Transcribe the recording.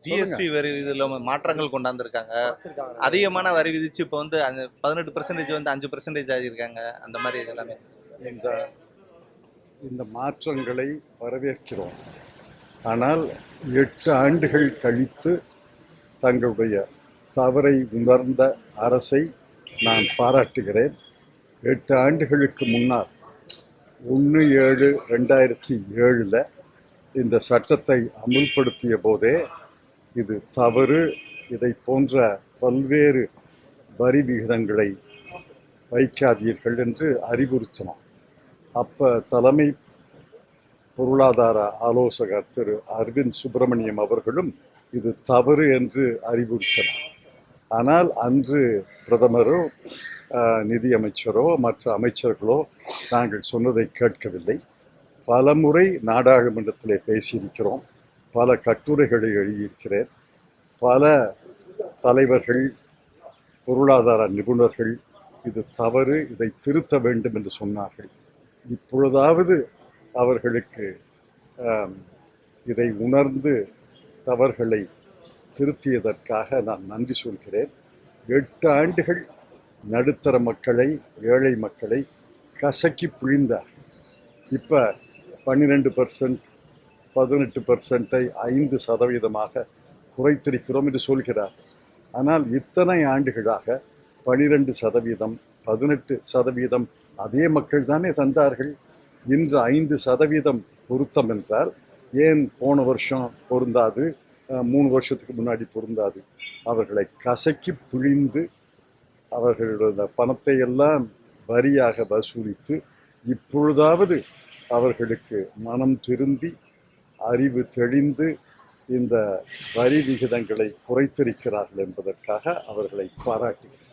GST வரி இதில் மாற்றங்கள் கொண்டாந்துருக்காங்க. அதிகமான வரி விதிச்சு இப்போ வந்து 18% வந்து 5% ஆகியிருக்காங்க. அந்த மாதிரி இதெல்லாமே இந்த இந்த மாற்றங்களை வரவேற்கிறோம். ஆனால் 8 ஆண்டுகள் கழித்து தங்களுடைய தவறை உணர்ந்த அரசை நான் பாராட்டுகிறேன். 8 ஆண்டுகளுக்கு முன்னால் 1/7/2007 இந்த சட்டத்தை அமுல்படுத்திய போதே இது தவறு, இதை போன்ற பல்வேறு வரி விகிதங்களை வைக்காதீர்கள் என்று அறிவுறுத்தினோம். அப்போ தலைமை பொருளாதார ஆலோசகர் திரு அரவிந்த் சுப்பிரமணியம் அவர்களும் இது தவறு என்று அறிவுறுத்தினார். ஆனால் அன்று பிரதமரோ நிதியமைச்சரோ மற்ற அமைச்சர்களோ நாங்கள் சொன்னதை கேட்கவில்லை. பல முறை நாடாளுமன்றத்திலே பேசியிருக்கிறோம், பல கட்டுரைகளை எழுதியிருக்கிறேன். பல தலைவர்கள், பொருளாதார நிபுணர்கள் இது தவறு, இதை திருத்த வேண்டும் என்று சொன்னார்கள். இப்பொழுதாவது அவர்களுக்கு இதை உணர்ந்து தவறுகளை திருத்தியதற்காக நான் நன்றி சொல்கிறேன். 8 ஆண்டுகள் நடுத்தர மக்களை, ஏழை மக்களை கசக்கி பிழிந்தார். இப்போ 12%, 18%-ஐ 5% குறைத்திருக்கிறோம் என்று சொல்கிறார். ஆனால் இத்தனை ஆண்டுகளாக 12%, 18% அதே மக்கள் தானே தந்தார்கள். இன்று 5% பொருத்தம் என்றால் ஏன் போன வருஷம் பொருந்தாது, 3 வருஷத்துக்கு முன்னாடி பொருந்தாது? அவர்களை கசக்கி பிழிந்து அவர்களுடைய பணத்தை எல்லாம் வரியாக வசூலித்து இப்பொழுதாவது அவர்களுக்கு மனம் திருந்தி அறிவு தெளிந்து இந்த வரி விகிதங்களை குறைத்திருக்கிறார்கள் என்பதற்காக அவர்களை பாராட்டுகிறேன்.